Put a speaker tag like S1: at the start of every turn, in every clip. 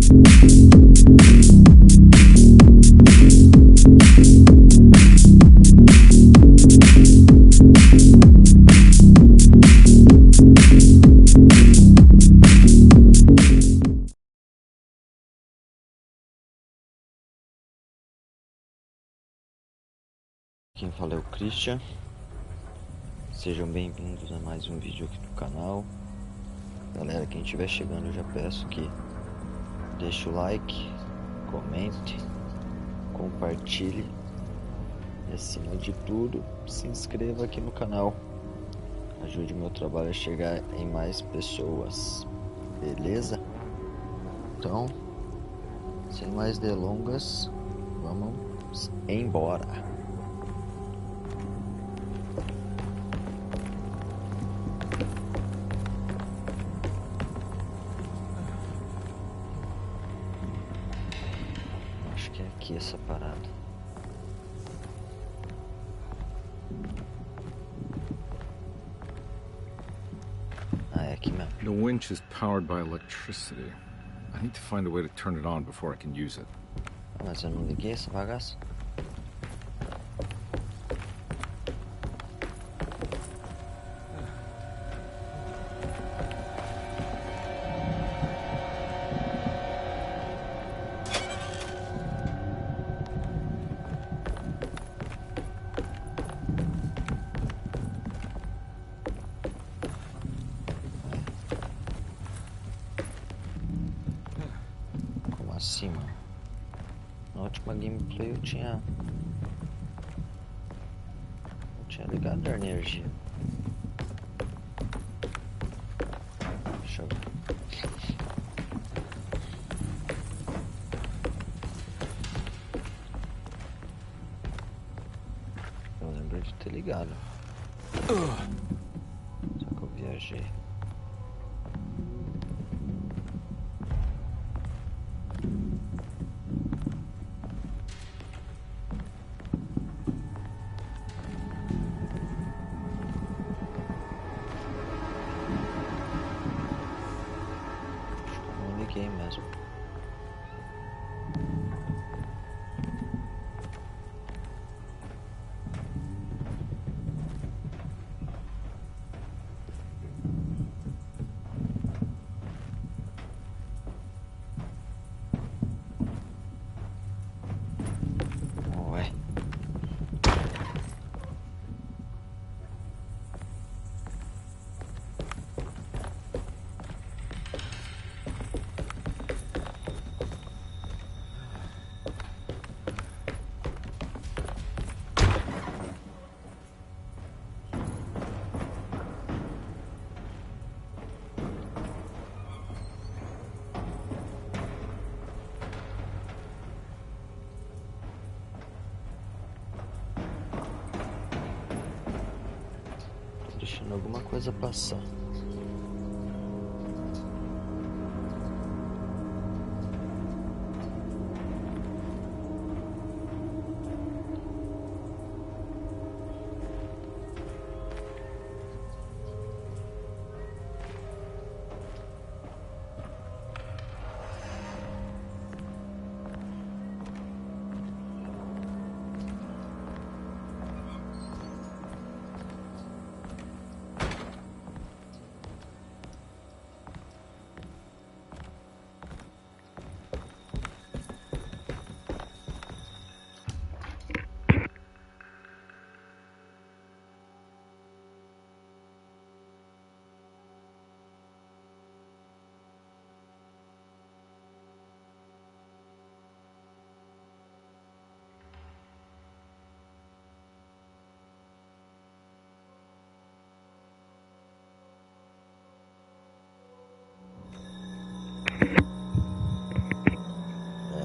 S1: Quem fala é o Christian. Sejam bem-vindos a mais um vídeo aqui do canal. Galera, quem estiver chegando, eu já peço que deixe o like, comente, compartilhe e, acima de tudo, se inscreva aqui no canal. Ajude meu trabalho a chegar em mais pessoas, beleza? Então, sem mais delongas, vamos embora. Acho que é aqui essa parada. Ah, é aqui mesmo.
S2: The winch is powered by electricity. I need to find a way to turn it on before I can use it.
S1: Ah, mas eu não liguei essa bagaça. Como assim, mano? Na última gameplay eu tinha ligado a energia. Deixa eu ver. Eu lembro de ter ligado. Só que eu viajei. Acho que eu não liguei mesmo. Ué. Deixando alguma coisa passar.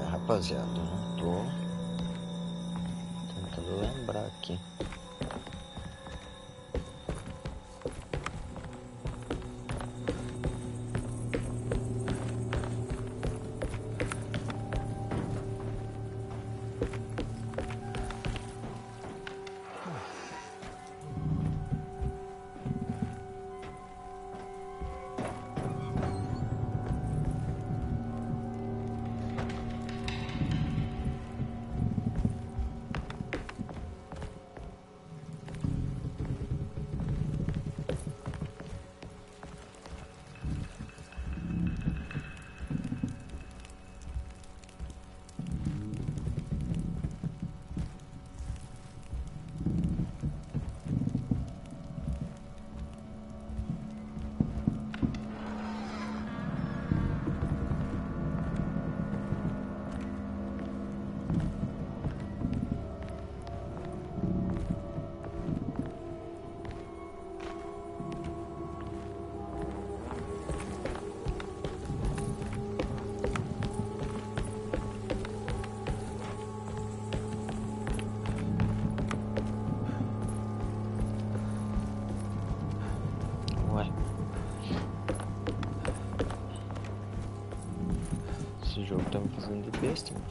S1: Rapaziada, eu não tô tentando lembrar aqui. Esse jogo tá me fazendo de besta, mano.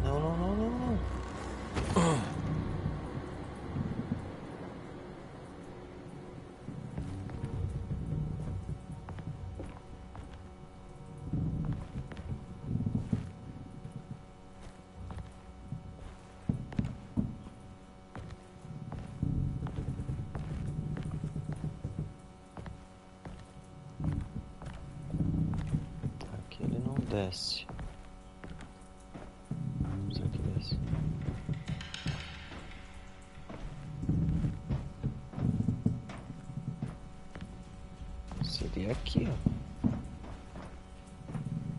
S1: Não, não, não, não, não. Aqui ele não desce. Será que desce? Seria aqui, ó.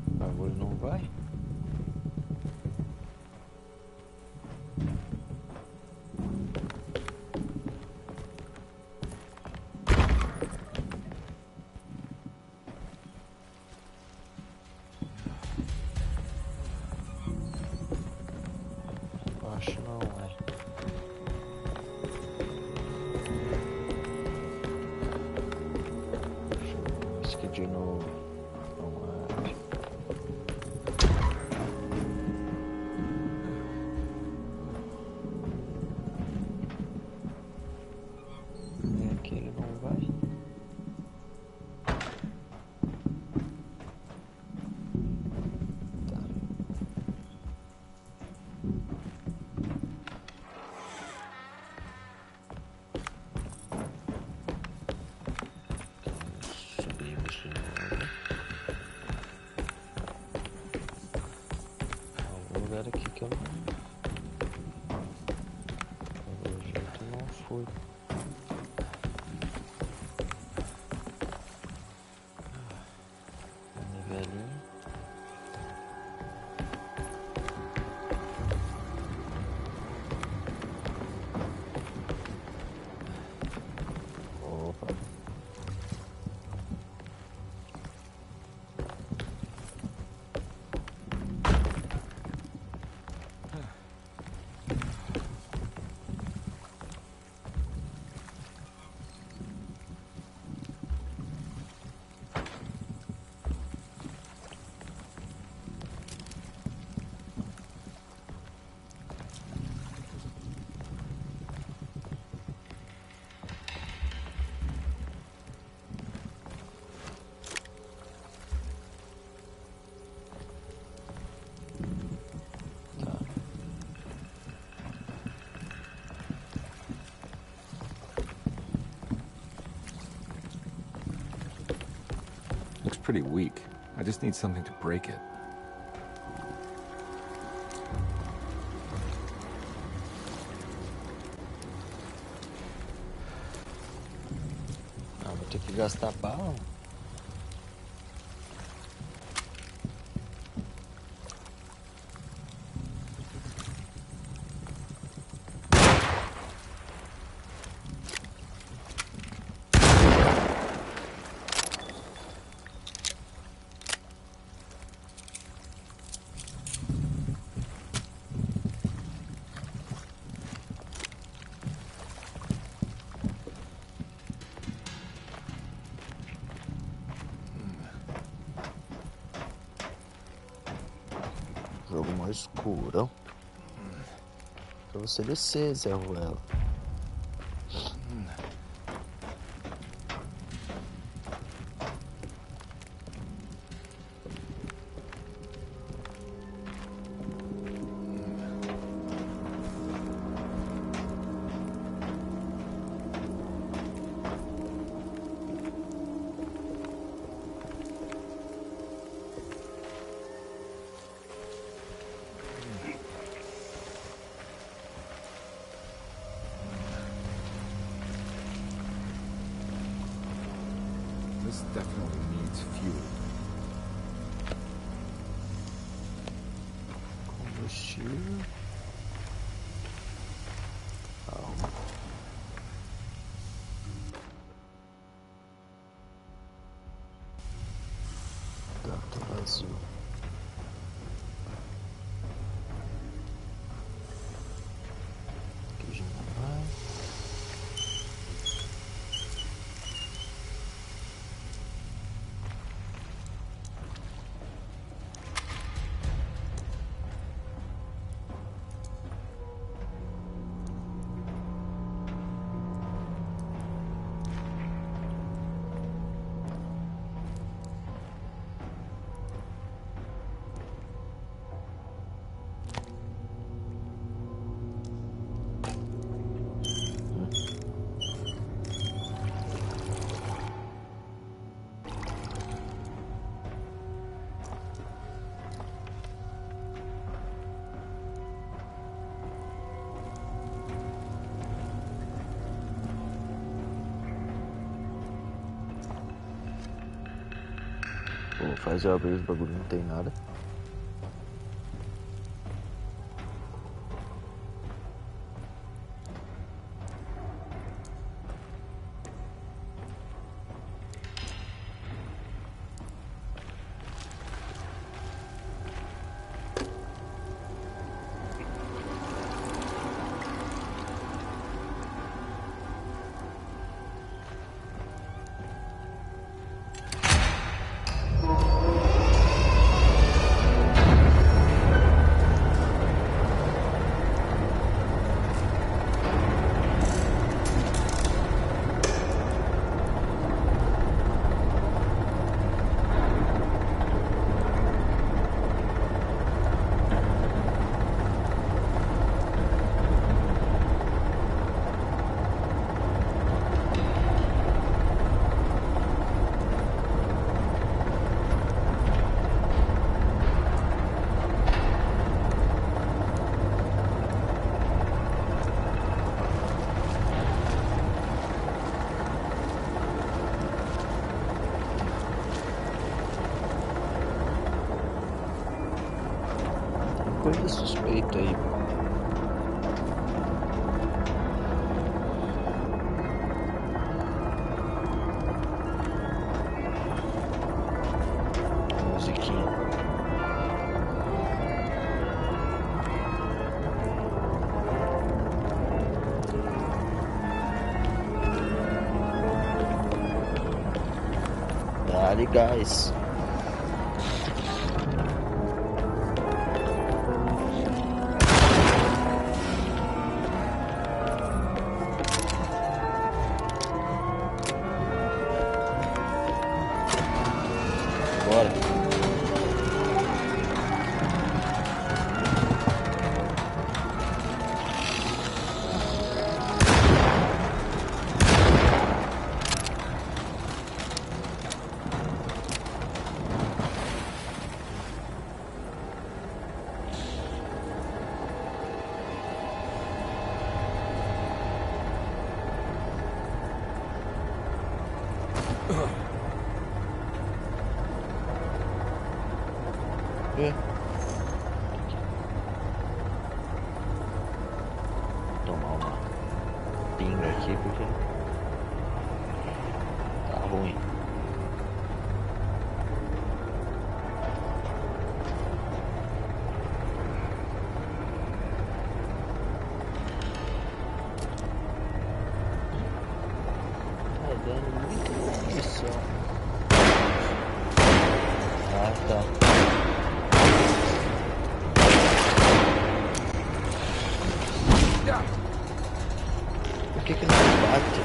S1: O bagulho não vai. Acho não, é. Deixa eu ver isso aqui de novo. Não abre. É aqui ele não vai. Tá. Subimos de novo. Algum lugar aqui que eu não. Pelo jeito não fui. Nivelinho. Opa.
S2: Looks pretty weak. I just need something to break it.
S1: Ah, vou ter que gastar bala. Jogo mais escuro. Pra você descer, Zé Ruela.
S2: This definitely needs fuel.
S1: Combustível. Calma. azul. Aqui já não vai. Pô, faz eu abrir os bagulho, não tem nada. Coisa suspeita aí. Musiquinha. Dale, gás. Bora. Tomar uma pinga aqui porque tá ruim. Tá dando muito munição. Ah, tá. Por que não bate?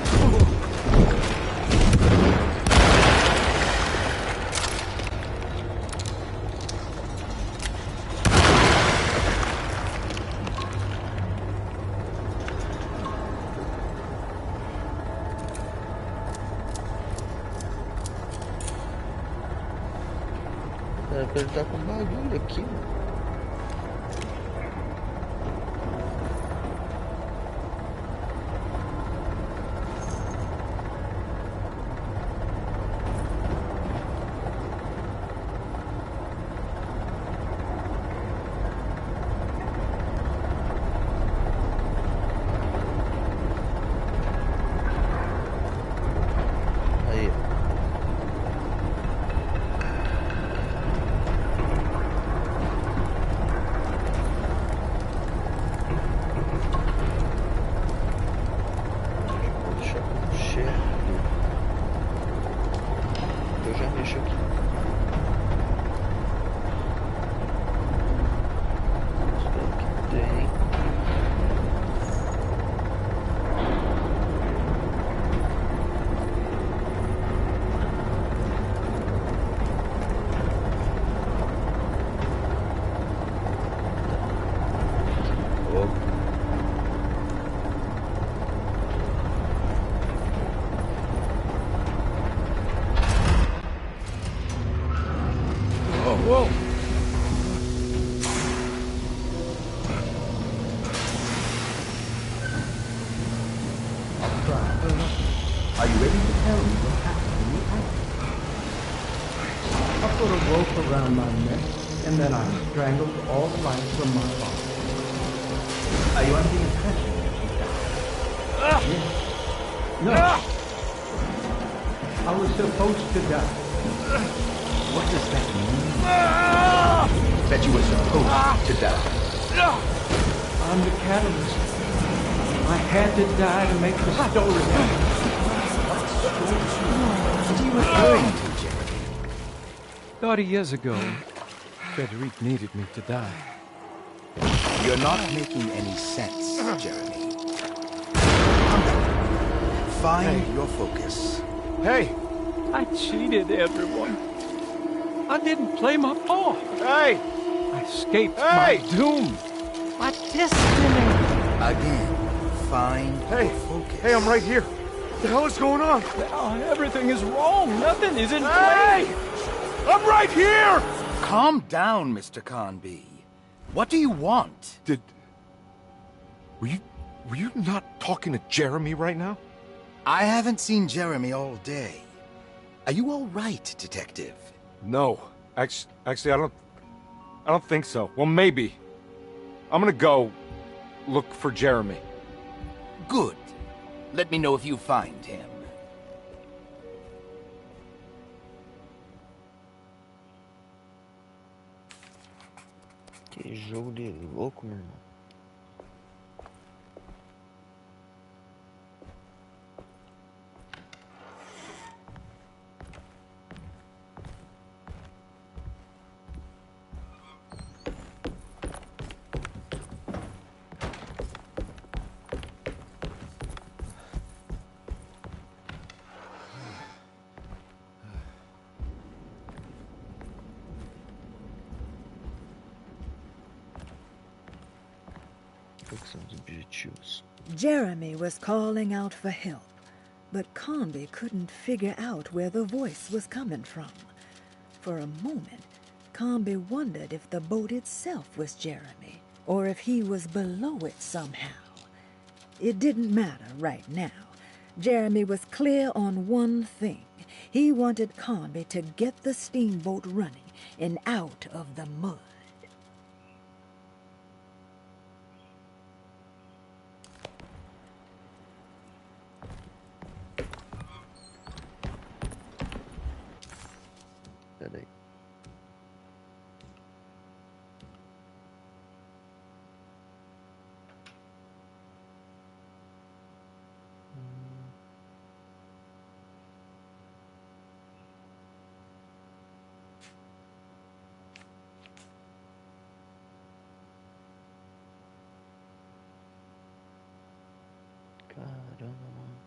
S1: Era pra ele tá com bagulho aqui, mano. Aí.
S3: try. Are you ready to tell me what happened in the attic? I put a rope around my neck, and then I strangled all life from my body. Are you under the impression that you died? Yes. No. I was supposed to die. What does that mean? That you were supposed to die? I'm the catalyst. I had to die to make the story happen.
S4: What are you referring to, Jeremy?
S3: 30 years ago, Frederic needed me to die.
S4: You're not making any sense, Jeremy. Calm down. Find your focus.
S5: Hey!
S3: I cheated everyone. I didn't play my part.
S5: Hey!
S3: I escaped
S5: Hey!
S3: my doom. My destiny.
S4: Again, find
S5: Hey!
S4: your focus.
S5: Hey, I'm right here. What the hell is going on?
S3: Now everything is wrong. Nothing is in
S5: Hey!
S3: place.
S5: I'm right here!
S4: Calm down, Mr. Conby. What do you want?
S5: Were you not talking to Jeremy right now?
S4: I haven't seen Jeremy all day. Are you all right, Detective?
S5: No. Actually, I don't think so. Well, maybe. I'm gonna go look for Jeremy.
S4: Good. Let me know if you find him.
S1: Que jogo de louco, meu irmão. Quais são os objetivos?
S6: Jeremy was calling out for help, but Conby couldn't figure out where the voice was coming from. For a moment, Conby wondered if the boat itself was Jeremy, or if he was below it somehow. It didn't matter right now. Jeremy was clear on one thing. He wanted Conby to get the steamboat running and out of the mud.
S1: Peraí. Caramba, mano.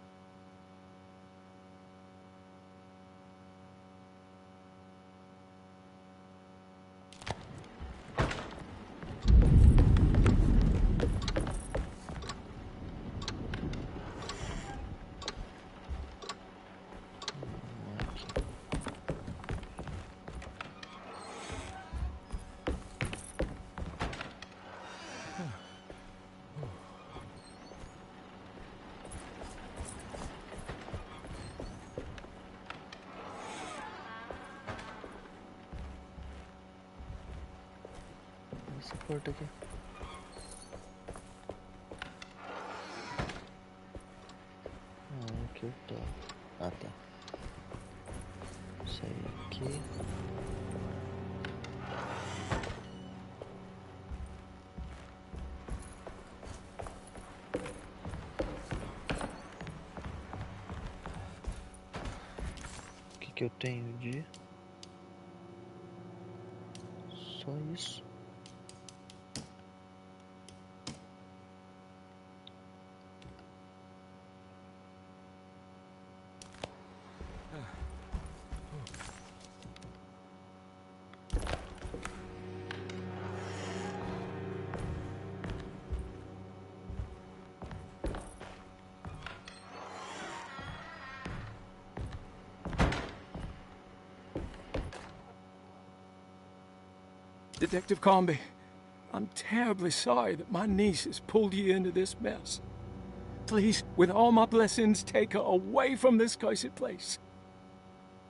S1: Essa porta aqui. Aqui eu tô. Ah, tá. Isso aí aqui. O que que eu tenho de? Só isso.
S3: Detective Conby, I'm terribly sorry that my niece has pulled you into this mess.
S7: please, with all my blessings, take her away from this cursed place.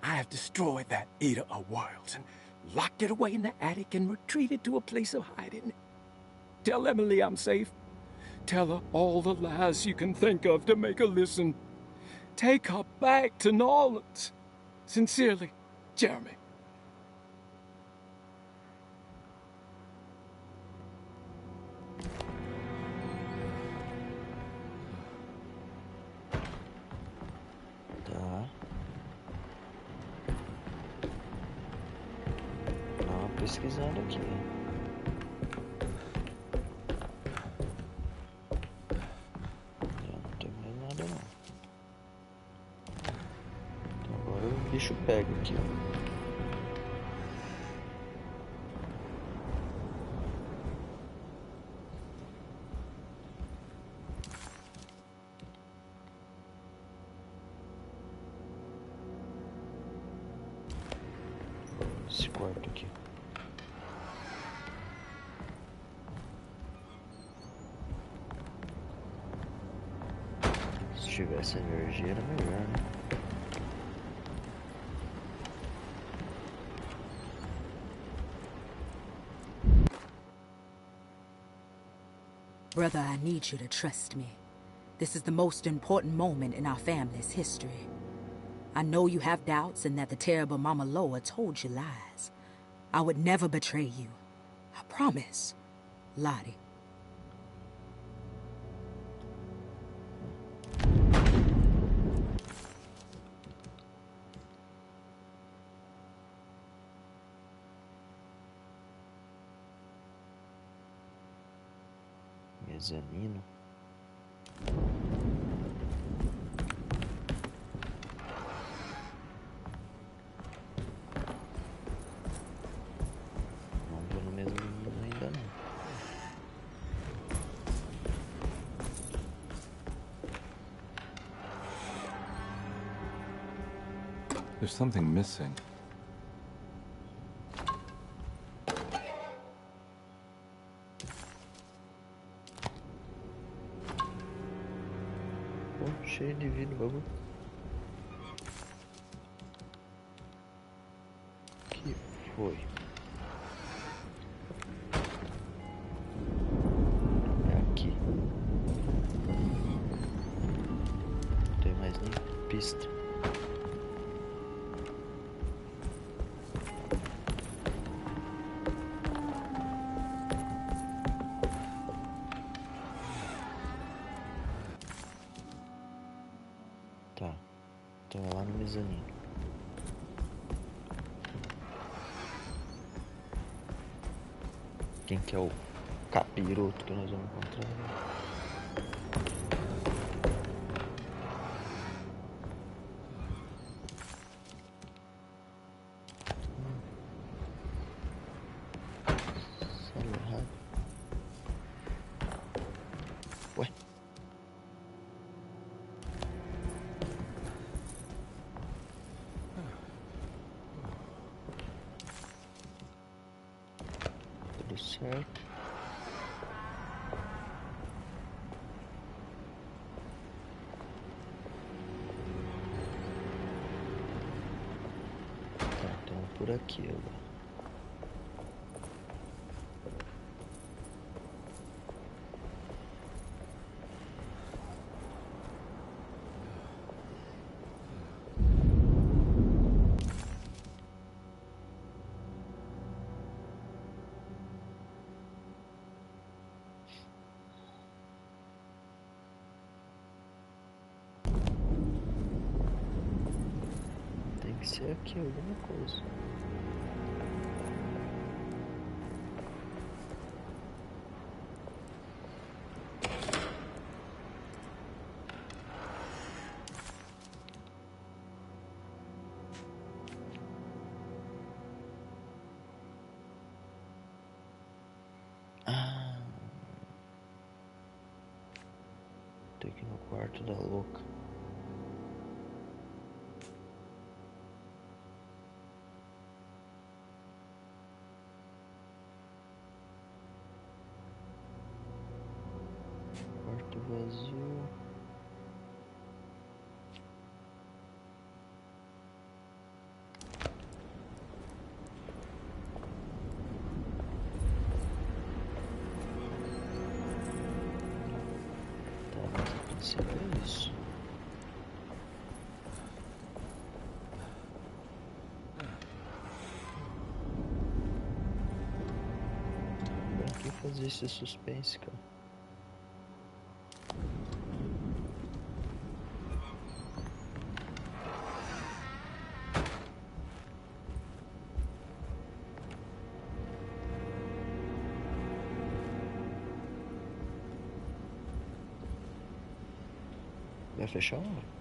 S7: I have destroyed that eater of worlds and locked it away in the attic and retreated to a place of hiding. Tell Emily I'm safe. Tell her all the lies you can think of to make her listen. Take her back to New Orleans. Sincerely, Jeremy.
S1: Tá. Dá uma pesquisada aqui. Não tem mais nada não. Então agora o bicho pega aqui, ó. Esse quarto aqui. Se tivesse energia era melhor, né?
S8: Brother, I need you to trust me. This is the most important moment in our family's history. I know you have doubts and that the terrible Mama Loa told you lies. I would never betray you. I promise. Lottie.
S1: Mezanino. Não vou no mezanino ainda não.
S2: There's something missing.
S1: Pô, cheio de vida o bagulho. Que foi? É aqui. Não tem mais nem pista. Tá. Então é lá no mezanino. Quem que é o capiroto que nós vamos encontrar? Sala errada. Ué? Tudo certo. Tá, então por aqui agora. Tem que ser aqui alguma coisa. Ah, tem que ir no quarto da louca. Quarto vazio. sempre isso. Pra que fazer esse suspense, cara? Vai fechar a hora?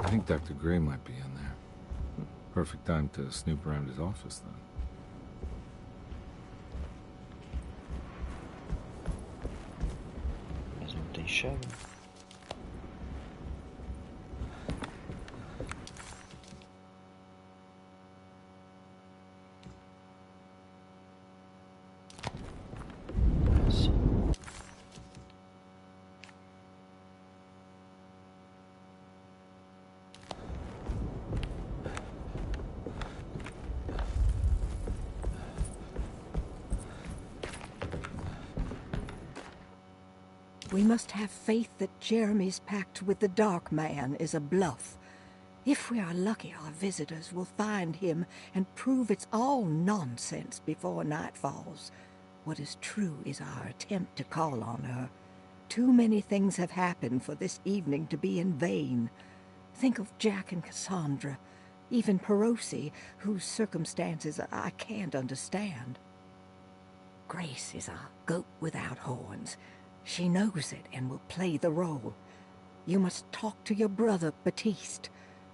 S2: I think Dr. Gray might be in there. Perfect time to snoop around his office, then.
S1: Mas não tem chave. Nossa.
S6: We must have faith that Jeremy's pact with the Dark Man is a bluff. If we are lucky, our visitors will find him and prove it's all nonsense before night falls. What is true is our attempt to call on her. Too many things have happened for this evening to be in vain. Think of Jack and Cassandra, even Perosi, whose circumstances I can't understand. Grace is a goat without horns. She knows it and will play the role. You must talk to your brother, Batiste.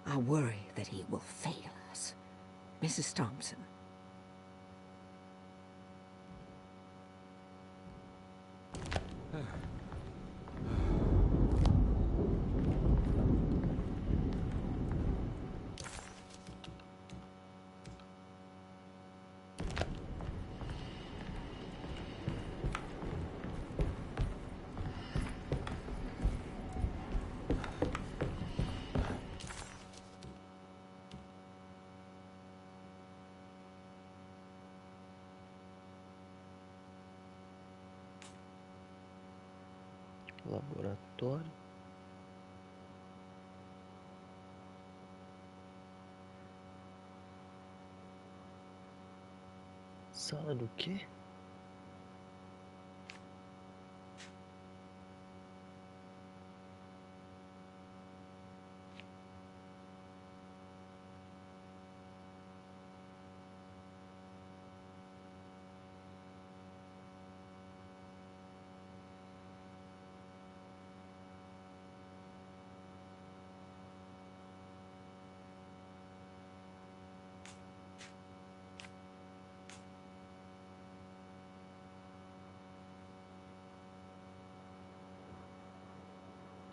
S6: I worry that he will fail us. Mrs. Thompson.
S1: Laboratório. Sala do quê?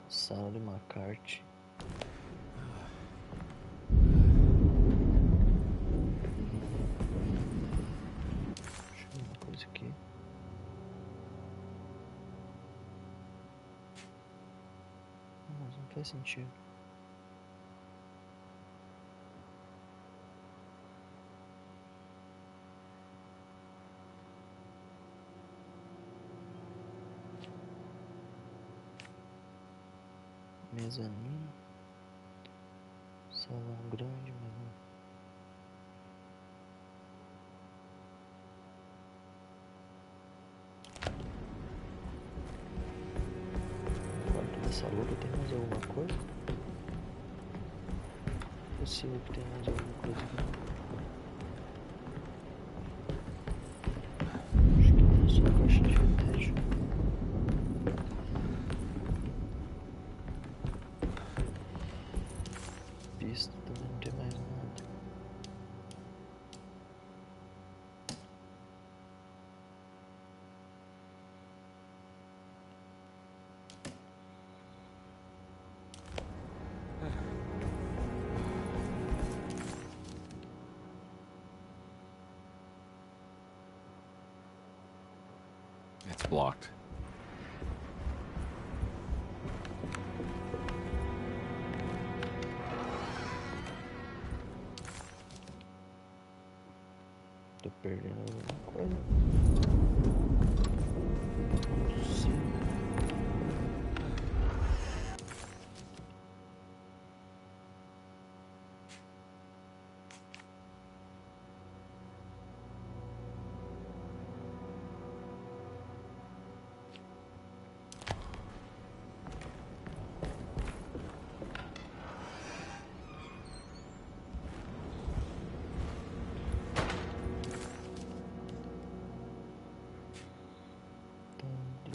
S1: Sala de McCarthy. Deixa eu ver uma coisa aqui. Mas não faz sentido. Mezanino. Salão grande, mezanino. Quarto dessa louca tem mais alguma coisa? Possível que tenha mais alguma coisa aqui. Acho que não é só a caixa de remédio. Pista também não tem mais nada.
S2: It's blocked.
S1: perdendo alguma coisa. Sim.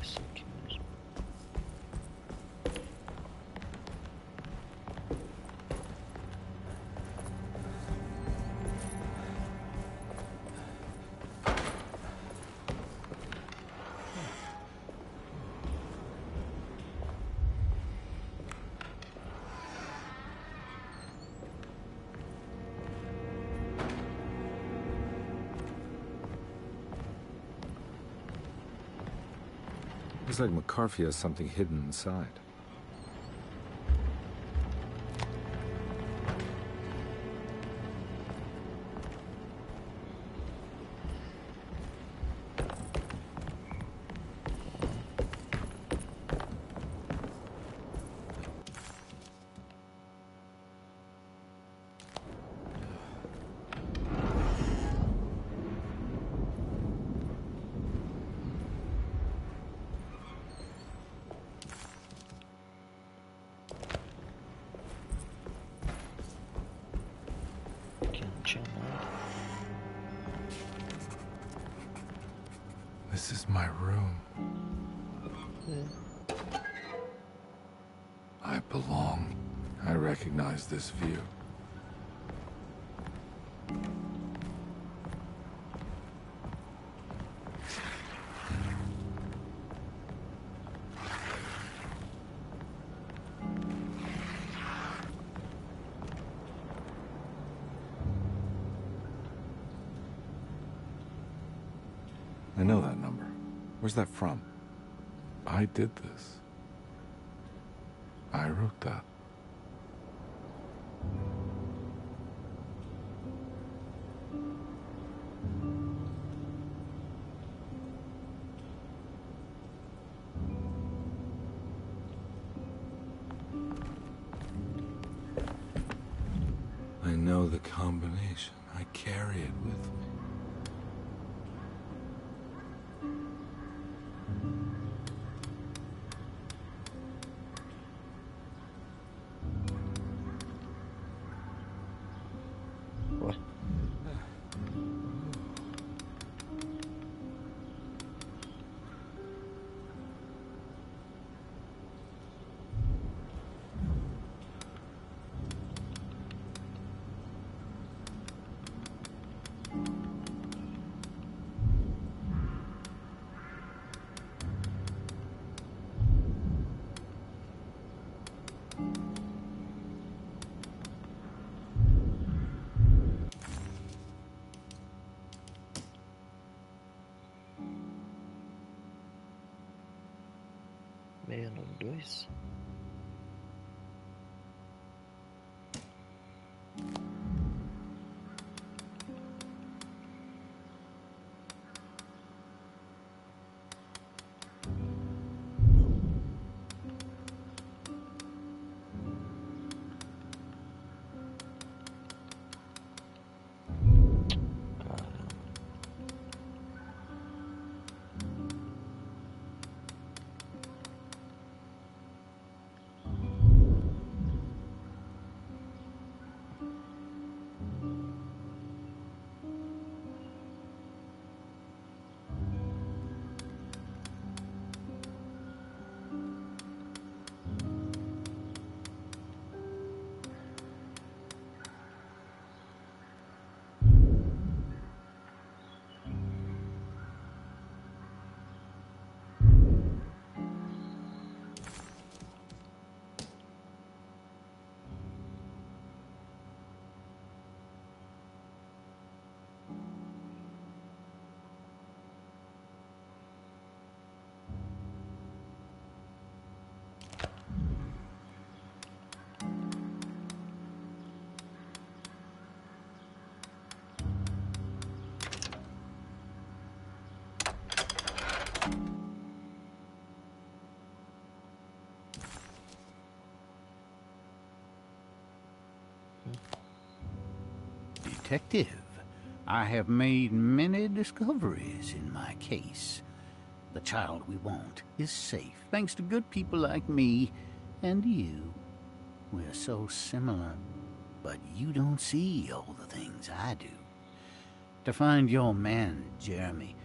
S1: Isso aqui mesmo.
S2: Looks like McCarthy has something hidden inside.
S1: Aqui não tinha nada.
S2: This is my room. I belong. I recognize this view. I know that number. Where's that from? I did this. I wrote that. I know the combination. I carry it with me.
S1: Ué. Meio no 2.
S9: Detective. I have made many discoveries in my case. The child we want is safe, thanks to good people like me and you. We're so similar, but you don't see all the things I do. To find your man, Jeremy,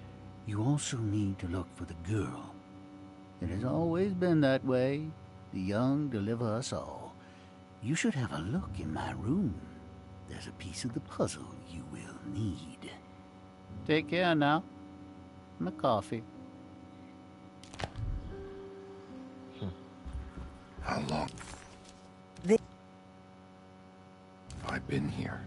S9: you also need to look for the girl. It has always been that way. The young deliver us all. You should have a look in my room. There's a piece of the puzzle you will need. Take care now. My coffee.
S10: How long
S6: The
S10: have I been here?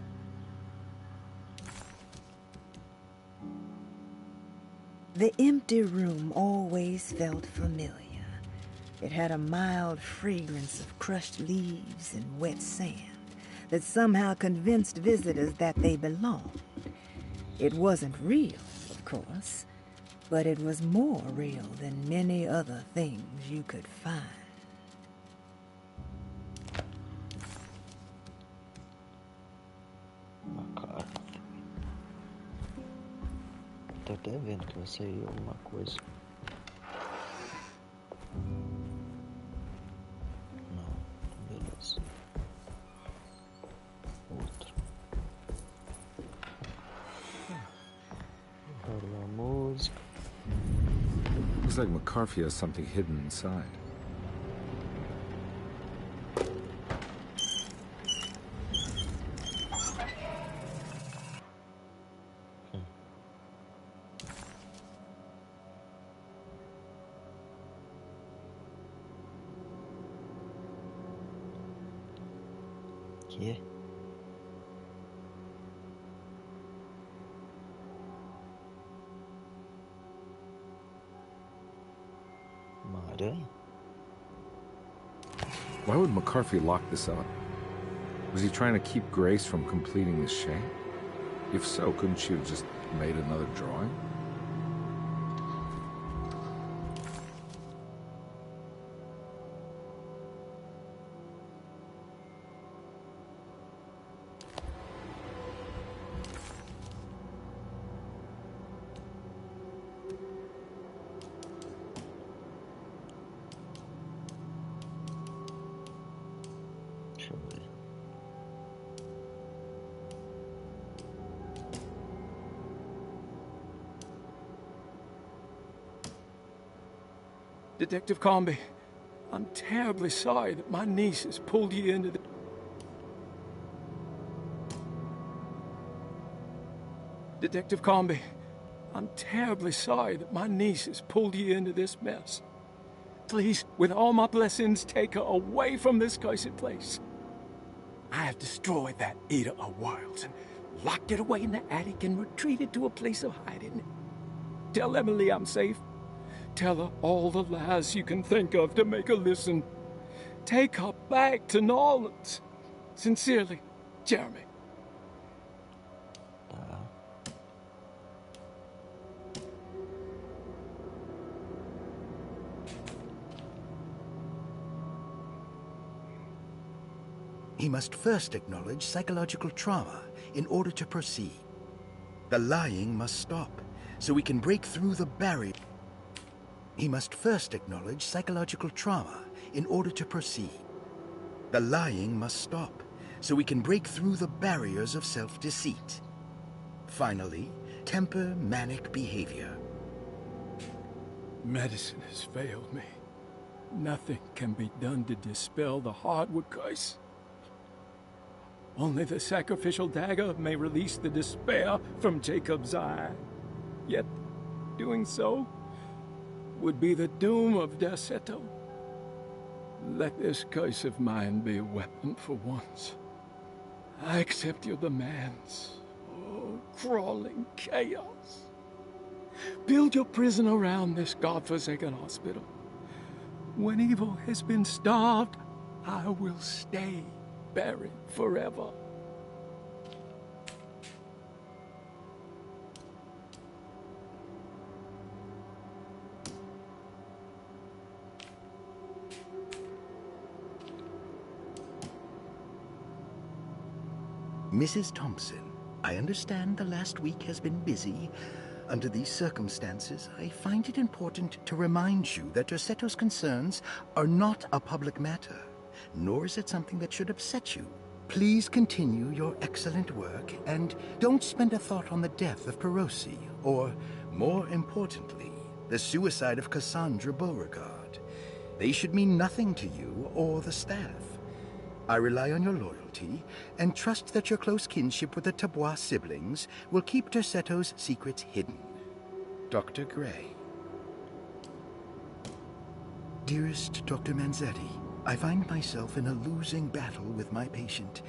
S6: The empty room always felt familiar. It had a mild fragrance of crushed leaves and wet sand that somehow convinced visitors that they belonged. It wasn't real, of course, but it was more real than many other things you could find.
S1: Tô até vendo que vai sair alguma coisa. Não, beleza. Outro. Parou a música.
S2: Looks like McCarthy has something hidden inside.
S1: Que? Uma aranha?
S2: Why would McCarthy lock this up? Was he trying to keep Grace from completing the shape? If so, couldn't she have just made another drawing?
S1: Deixa eu ver.
S7: Detective Comby, I'm terribly sorry that my niece has pulled you into the... Detective Comby, I'm terribly sorry that my niece has pulled you into this mess. Please, with all my blessings, take her away from this cursed place. I have destroyed that eater of worlds and locked it away in the attic and retreated to a place of hiding. Tell Emily I'm safe. Tell her all the lies you can think of to make her listen. Take her back to New Orleans. Sincerely, Jeremy.
S1: Tá.
S4: He must first acknowledge psychological trauma in order to proceed. The lying must stop, so we can break through the barrier. He must first acknowledge psychological trauma in order to proceed. The lying must stop, so we can break through the barriers of self-deceit. Finally, temper manic behavior.
S7: Medicine has failed me. Nothing can be done to dispel the hardwood curse. Only the sacrificial dagger may release the despair from Jacob's eye. Yet, doing so would be the doom of Derceto. Let this curse of mine be a weapon for once. I accept your demands. Oh, crawling chaos. Build your prison around this godforsaken hospital. When evil has been starved, I will stay buried forever.
S4: Mrs. Thompson, I understand the last week has been busy. Under these circumstances, I find it important to remind you that Tosetto's concerns are not a public matter, nor is it something that should upset you. Please continue your excellent work, and don't spend a thought on the death of Perosi, or, more importantly, the suicide of Cassandra Beauregard. They should mean nothing to you or the staff. I rely on your loyalty, and trust that your close kinship with the Tabua siblings will keep Tosetto's secrets hidden. Dr. Gray. Dearest Dr. Manzetti, I find myself in a losing battle with my patient.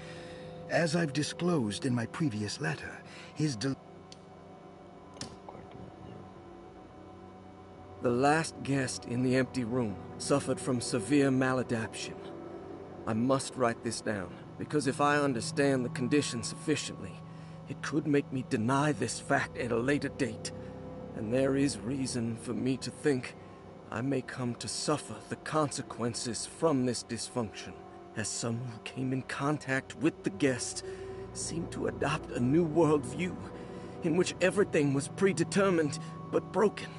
S4: As I've disclosed in my previous letter, his
S10: The last guest in the empty room suffered from severe maladaptation. I must write this down, because if I understand the condition sufficiently, it could make me deny this fact at a later date, and there is reason for me to think I may come to suffer the consequences from this dysfunction, as someone who came in contact with the guest seemed to adopt a new worldview in which everything was predetermined but broken.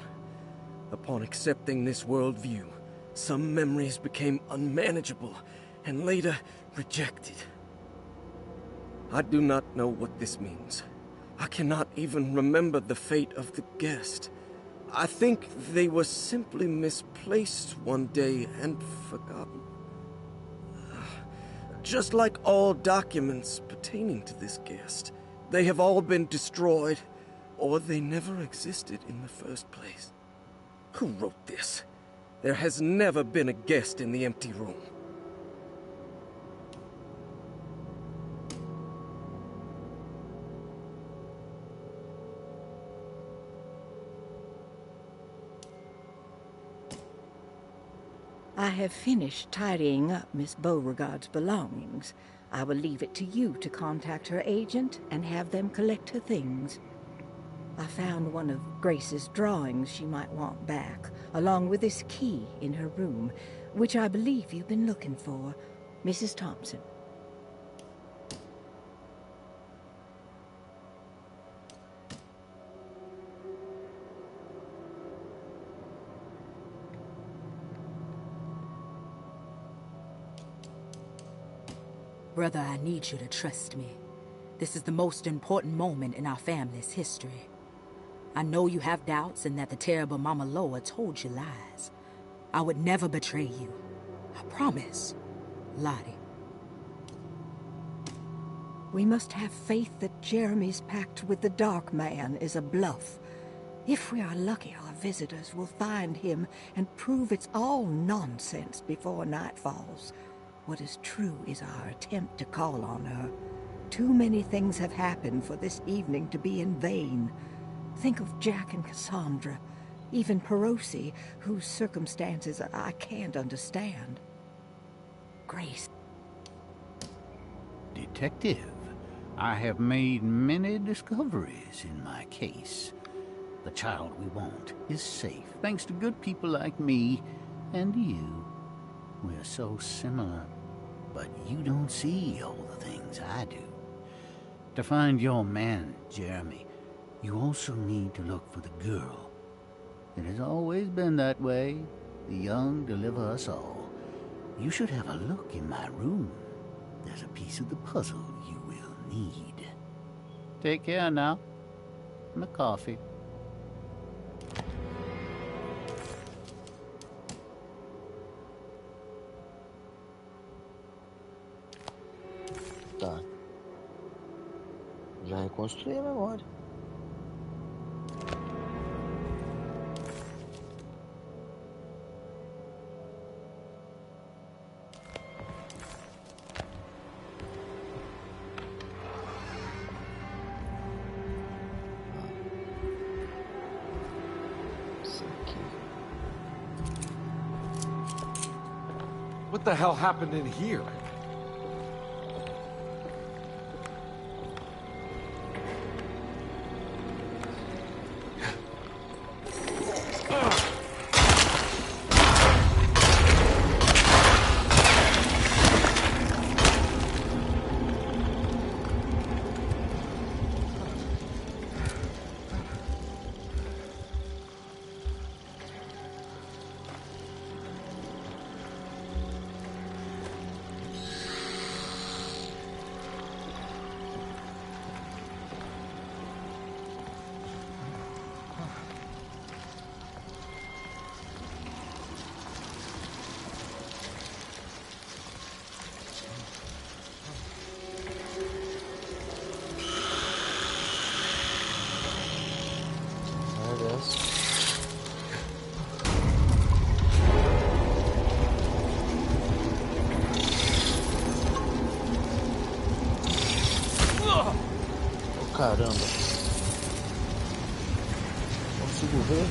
S10: Upon accepting this worldview, some memories became unmanageable and later rejected. I do not know what this means. I cannot even remember the fate of the guest. I think they were simply misplaced one day and forgotten. Just like all documents pertaining to this guest, they have all been destroyed, or they never existed in the first place. Who wrote this? There has never been a guest in the empty room.
S6: I have finished tidying up Miss Beauregard's belongings. I will leave it to you to contact her agent and have them collect her things. I found one of Grace's drawings she might want back, along with this key in her room, which I believe you've been looking for, Mrs. Thompson.
S8: Brother, I need you to trust me. This is the most important moment in our family's history. I know you have doubts and that the terrible Mama Loa told you lies. I would never betray you. I promise. Lottie.
S6: We must have faith that Jeremy's pact with the Dark Man is a bluff. If we are lucky, our visitors will find him and prove it's all nonsense before night falls. What is true is our attempt to call on her. Too many things have happened for this evening to be in vain. Think of Jack and Cassandra, even Perosi, whose circumstances I can't understand. Grace.
S9: Detective, I have made many discoveries in my case. The child we want is safe, thanks to good people like me and you. We're so similar, but you don't see all the things I do. To find your man, Jeremy, you also need to look for the girl. It has always been that way. The young deliver us all. You should have a look in my room. There's a piece of the puzzle you will need. Take care now. And a coffee.
S1: Tá. Já reconstruí a memória. Isso aqui.
S5: What the hell happened in here?
S1: caramba. Consigo ver?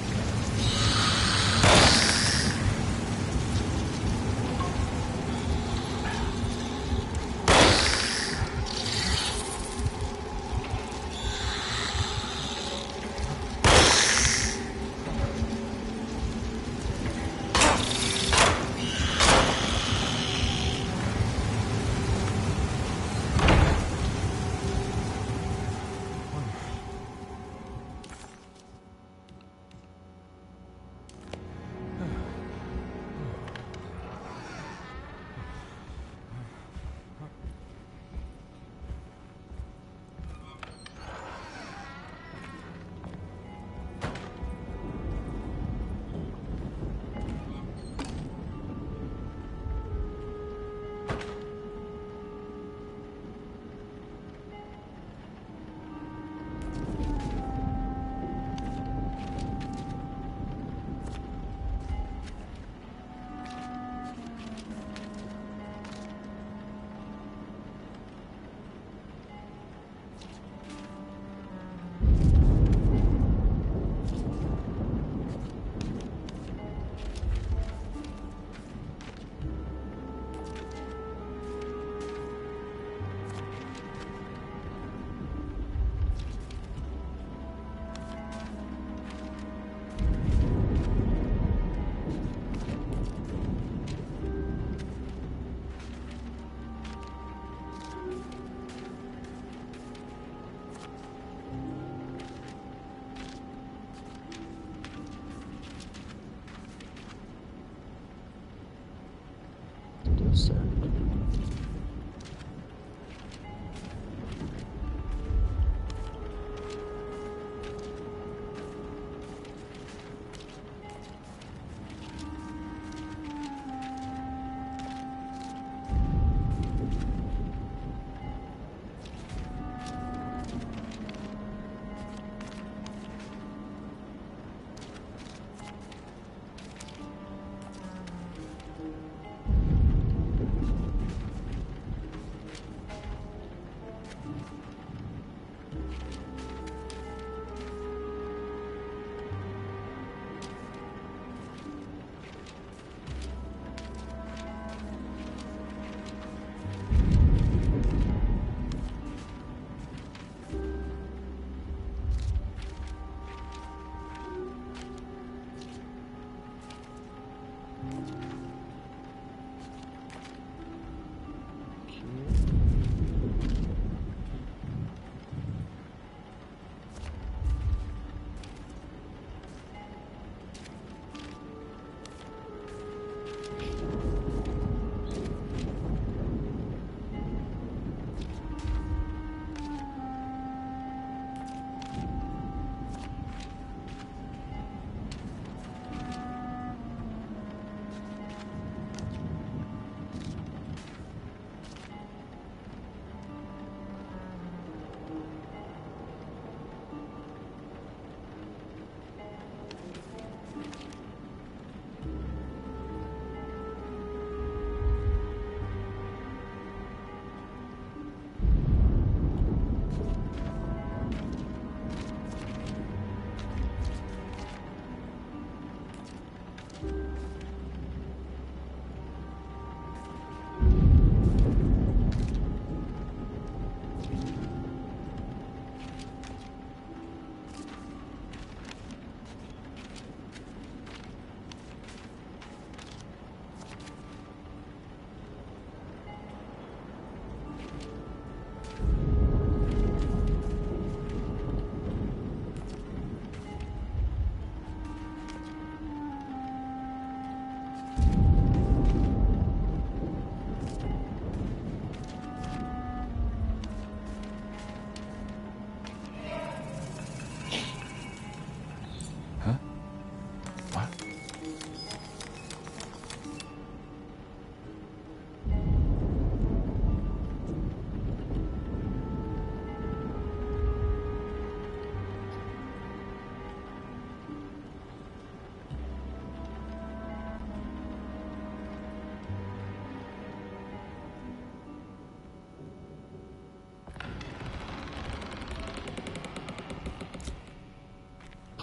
S1: Deu certo.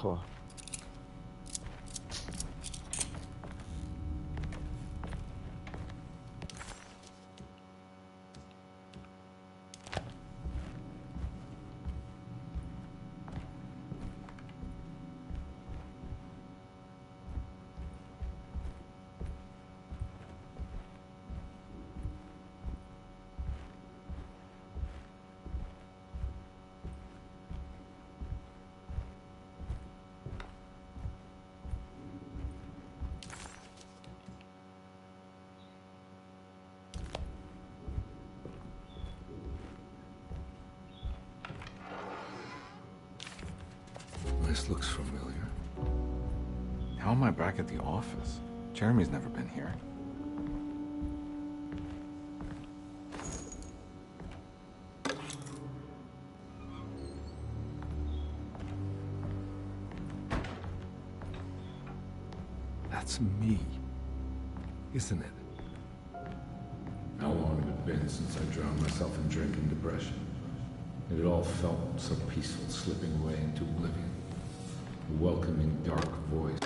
S1: Pô.
S2: This looks familiar.
S5: How am I back at the office? Jeremy's never been here.
S2: That's me, isn't it? How long had it been since I drowned myself in drink and depression? It had all felt so peaceful, slipping away into oblivion. A welcoming, dark voice.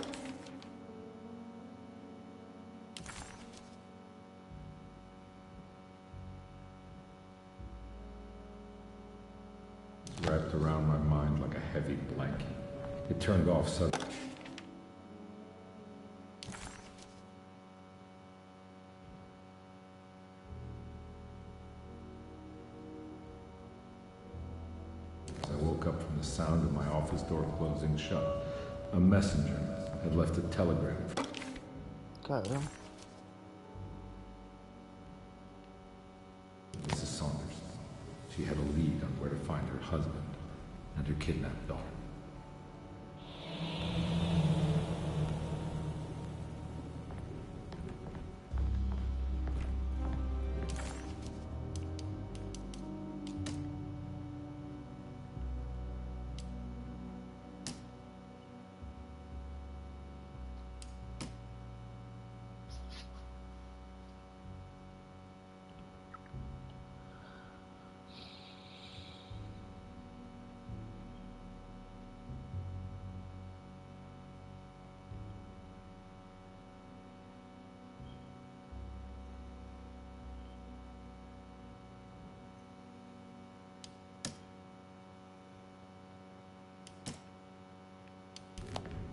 S2: Wrapped around my mind like a heavy blanket. It turned off suddenly. As I woke up from the sound of my office door closing shut, a messenger had left a telegram.
S1: Caramba.
S2: Mrs. Saunders. She had a lead on where to find her husband and her kidnapped daughter.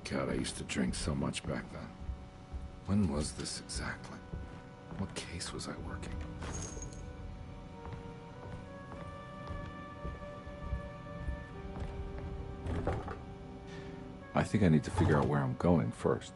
S2: God, I used to drink so much back then. When was this exactly? What case was I working?
S5: I think I need to figure out where I'm going first.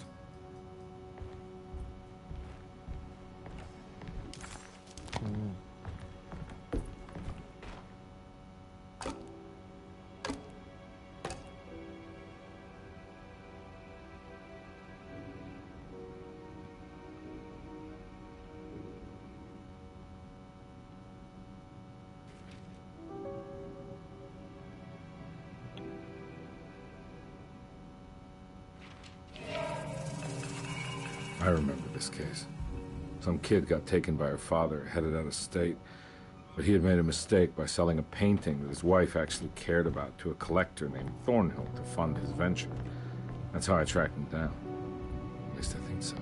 S2: I remember this case. Some kid got taken by her father, headed out of state, but he had made a mistake by selling a painting that his wife actually cared about to a collector named Thornhill to fund his venture. That's how I tracked him down. At least I think so.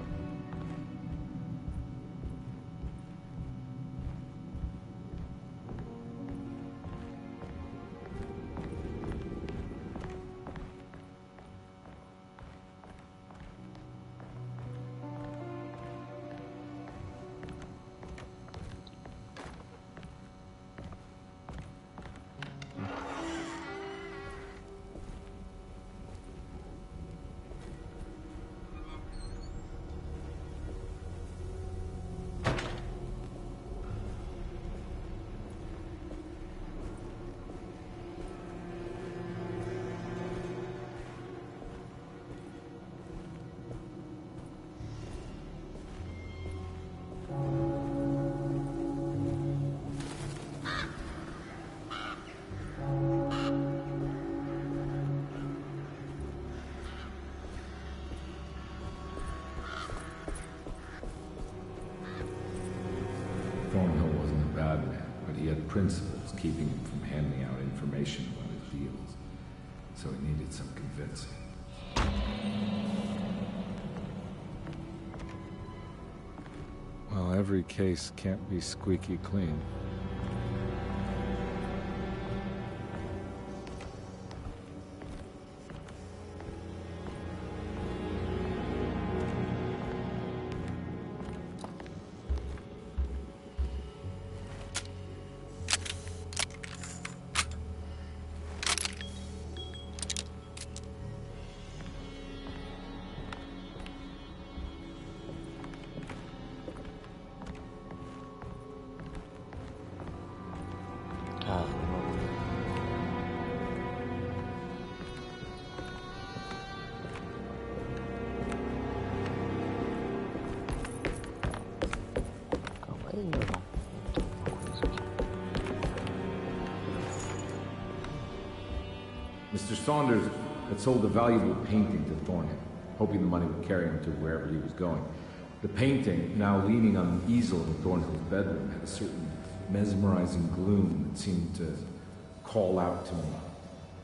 S2: Thornhill wasn't a bad man, but he had principles keeping him from handing out information about his deals. So he needed some convincing. Well, every case can't be squeaky clean.
S1: Calma aí, meu irmão. Tem uma coisa aqui.
S2: Mr. Saunders had sold a valuable painting to Thornhill, hoping the money would carry him to wherever he was going. The painting, now leaning on an easel in Thornhill's bedroom, had a certain mesmerizing gloom that seemed to call out to me,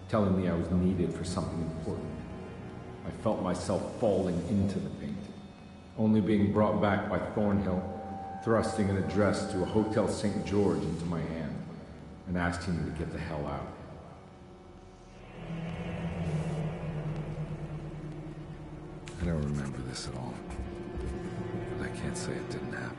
S2: telling me I was needed for something important. I felt myself falling into the painting, only being brought back by Thornhill, thrusting an address to a Hotel St. George into my hand, and asking me to get the hell out. I don't remember this at all, but I can't say it didn't happen.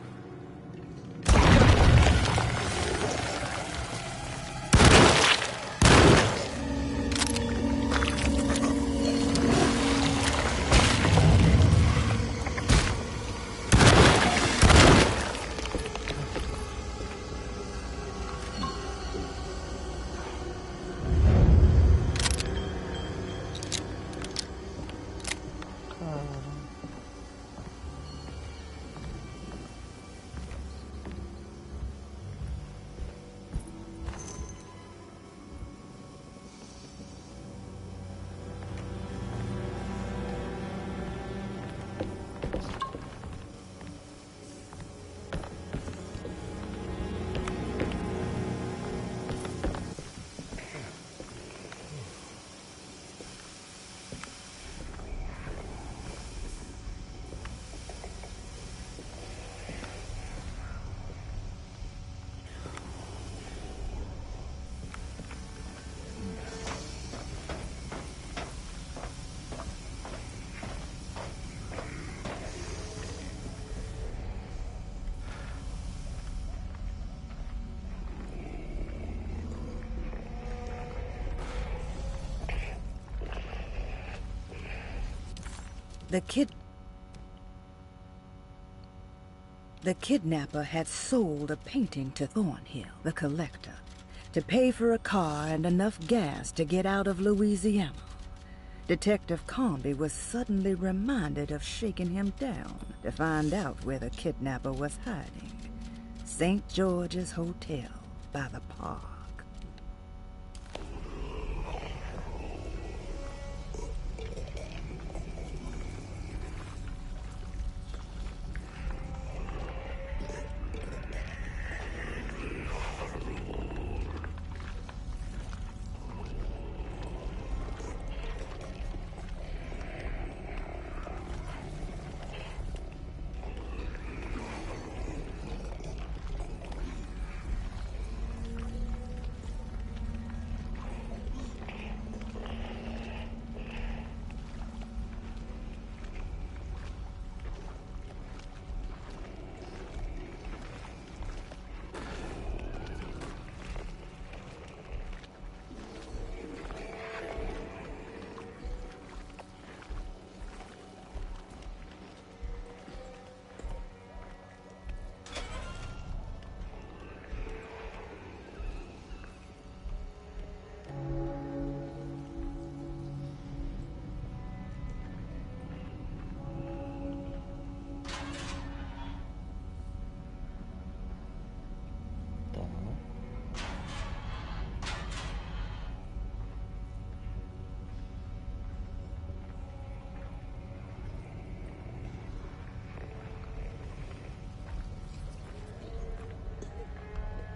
S6: The kidnapper had sold a painting to Thornhill, the collector, to pay for a car and enough gas to get out of Louisiana. Detective Comby was suddenly reminded of shaking him down to find out where the kidnapper was hiding. St. George's Hotel by the park.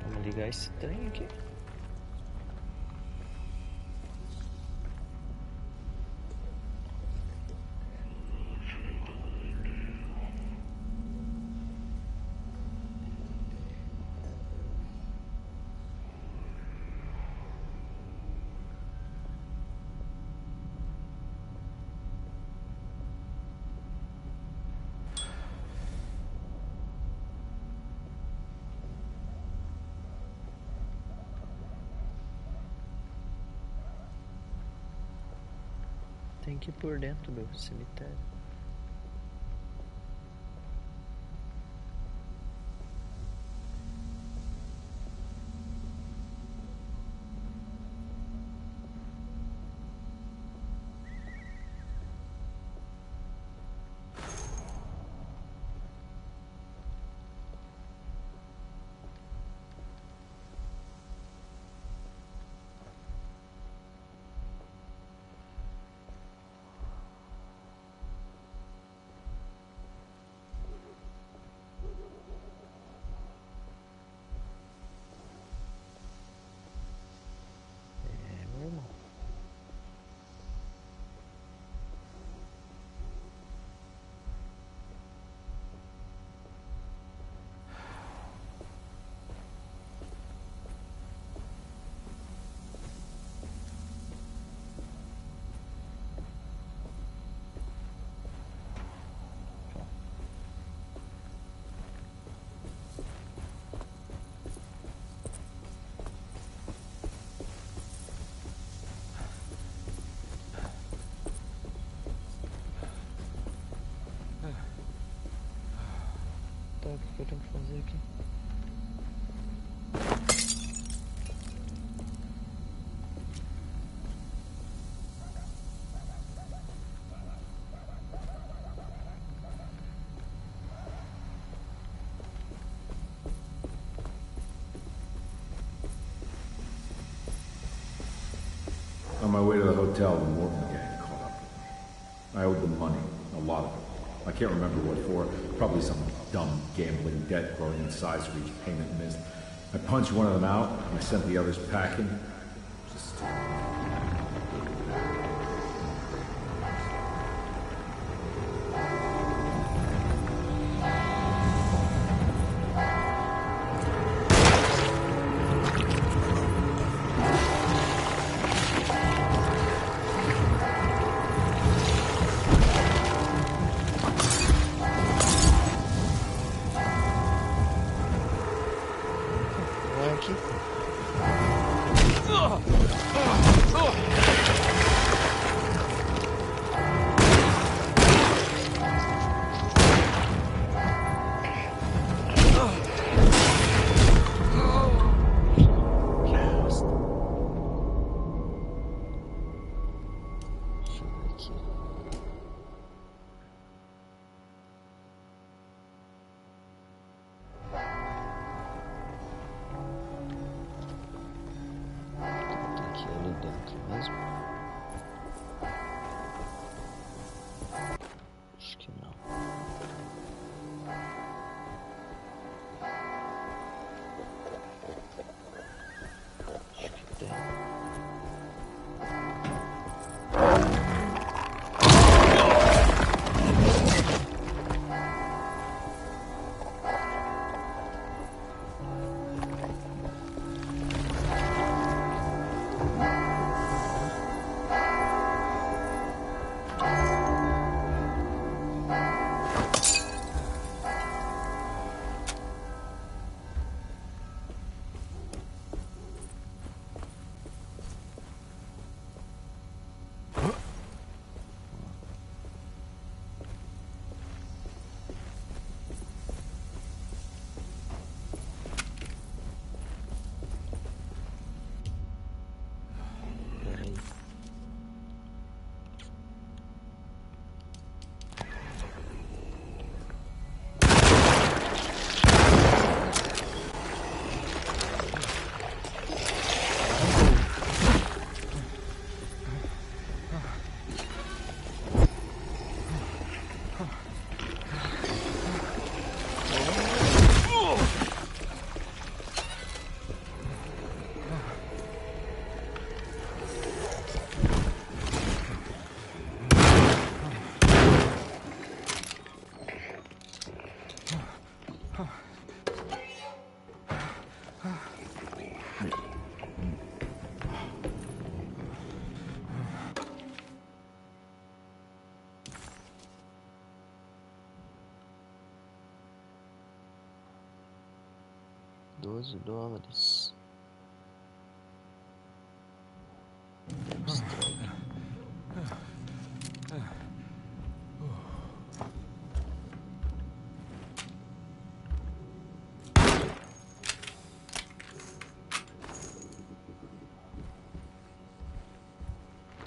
S1: Vamos ligar esse trem aqui. tem que ir por dentro do cemitério. Tá, o que eu tenho que fazer aqui?
S2: On my way to the hotel, the Morton gang caught up with me. I owed them money, a lot of it. I can't remember what for. Probably some dumb gambling debt growing in size for each payment missed. I punched one of them out, and I sent the others packing. Just
S1: $12.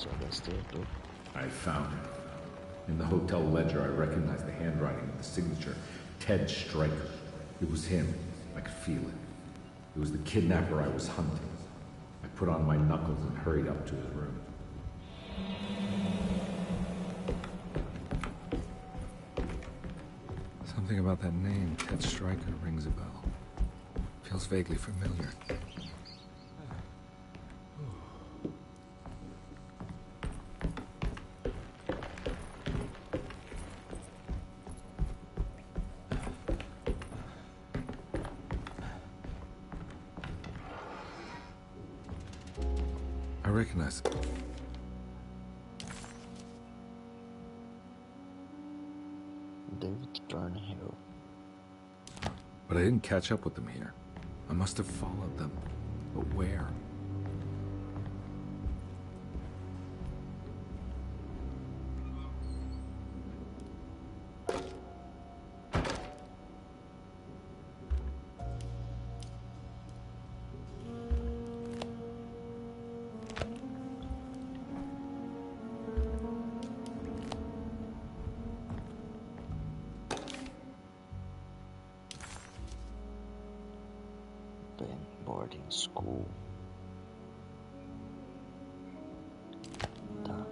S1: Só gastei tudo.
S2: I found him. In the hotel ledger, I recognized the handwriting of the signature. Ted Stryker. It was him. I could feel it. It was the kidnapper I was hunting. I put on my knuckles and hurried up to his room. Something about that name, Ted Stryker, rings a bell. Feels vaguely familiar. I recognize it.
S1: David Thornhill.
S2: But I didn't catch up with them here. I must have followed them. But where?
S1: Boarding school. Tá.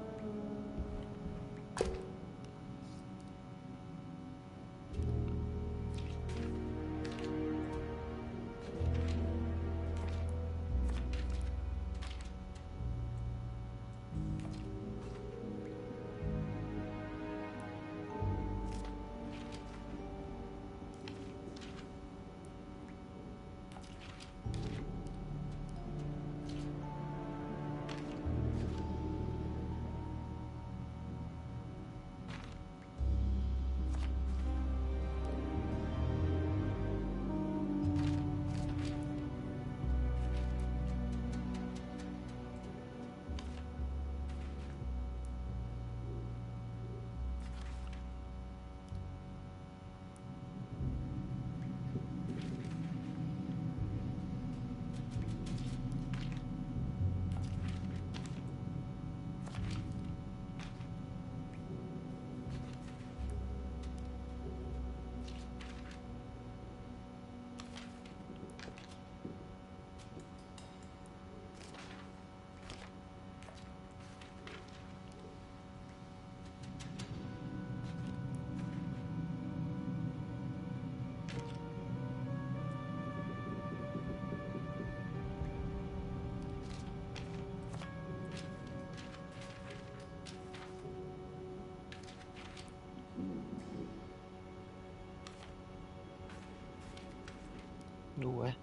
S1: Ué.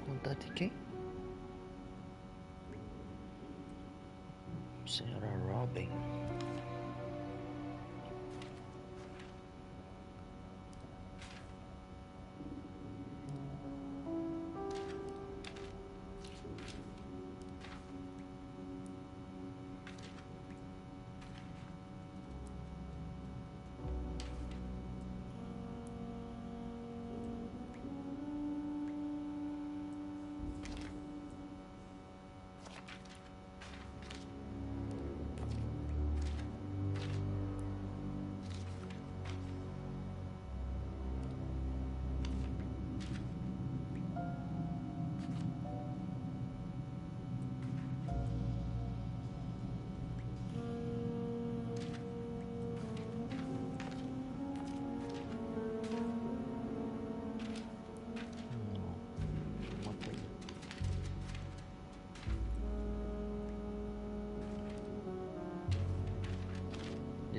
S1: Contato de quem? Senhora Robin.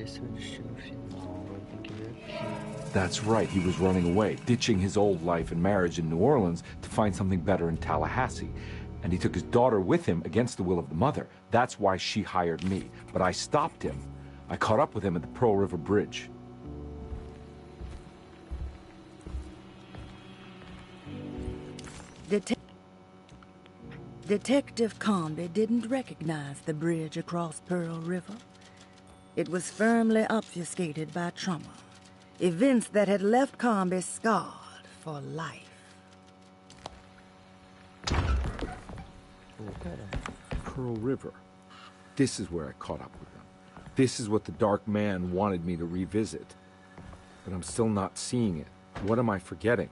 S1: Esse é o destino final. Tem que ver aqui.
S2: That's right, he was running away, ditching his old life and marriage in New Orleans to find something better in Tallahassee. And he took his daughter with him against the will of the mother. That's why she hired me. But I stopped him. I caught up with him at the Pearl River Bridge.
S6: Detective Comby didn't recognize the bridge across Pearl River. It was firmly obfuscated by trauma, events that had left Comby scarred for life.
S2: Pearl River. This is where I caught up with him. This is what the Dark Man wanted me to revisit. But I'm still not seeing it. What am I forgetting?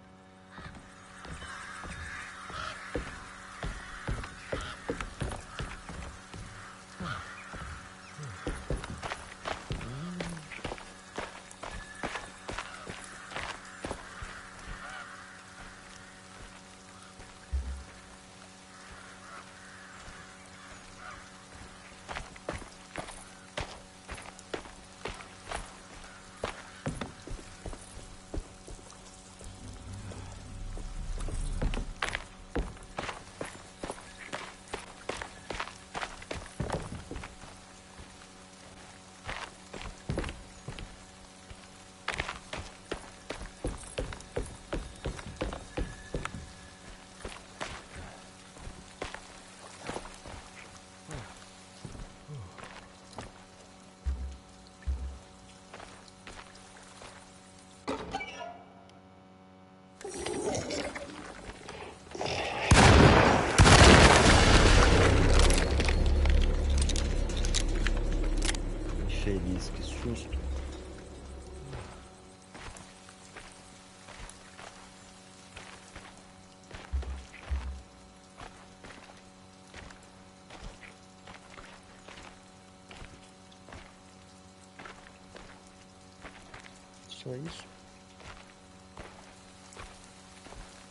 S1: Feliz, que susto. Só isso?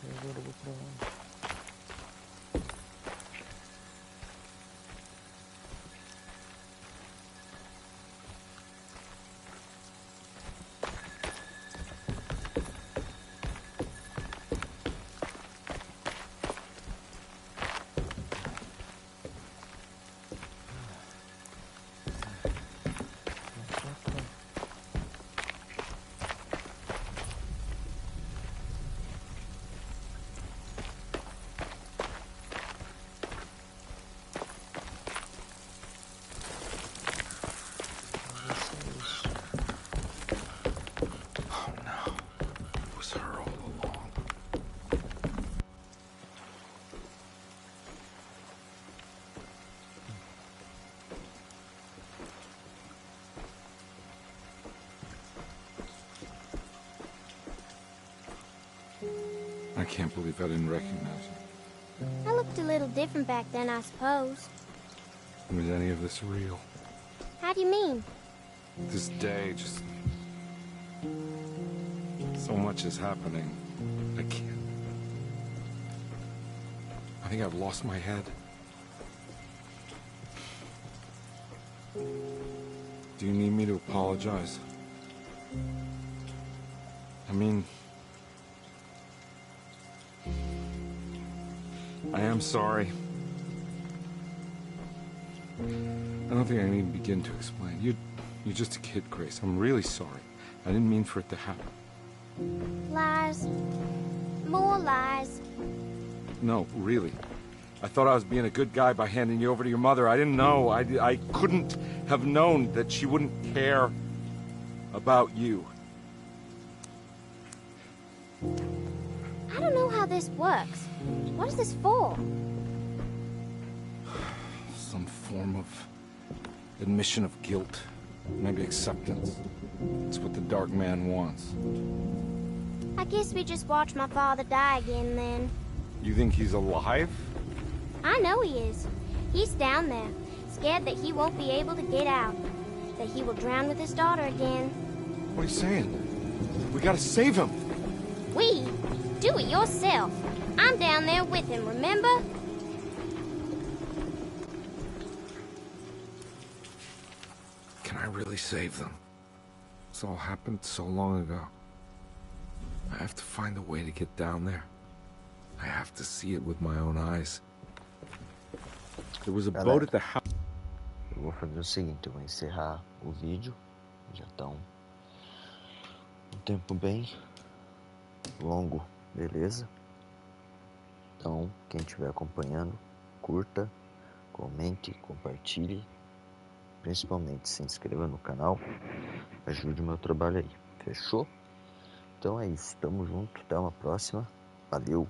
S1: E agora eu vou pra onde?
S2: I can't believe I didn't recognize you.
S11: I looked a little different back then, I suppose.
S2: Was any of this real?
S11: How do you mean?
S2: This day, just... so much is happening. I can't... I think I've lost my head. Do you need me to apologize? I mean... I am sorry. I don't think I can even begin to explain. You're just a kid, Grace. I'm really sorry. I didn't mean for it to happen.
S11: Lies. More lies.
S2: No, really. I thought I was being a good guy by handing you over to your mother. I didn't know. I couldn't have known that she wouldn't care about you.
S11: I don't know how this works. What is this for?
S2: Some form of admission of guilt. Maybe acceptance. It's what the Dark Man wants.
S11: I guess we just watch my father die again, then.
S2: You think he's alive?
S11: I know he is. He's down there, scared that he won't be able to get out. That he will drown with his daughter again.
S2: What are you saying? We gotta save him!
S11: We? Do it yourself. I'm down there with him, remember?
S2: Can I really save them? This all happened so long ago. I have to find a way to get down there. I have to see it with my own eyes. There was a boat at the house.
S1: Eu vou fazer o seguinte, eu vou encerrar o vídeo. Já tá um tempo bem longo, beleza? Então, quem estiver acompanhando, curta, comente, compartilhe. Principalmente se inscreva no canal. Ajude o meu trabalho aí. Fechou? Então é isso. Tamo junto. Até uma próxima. Valeu!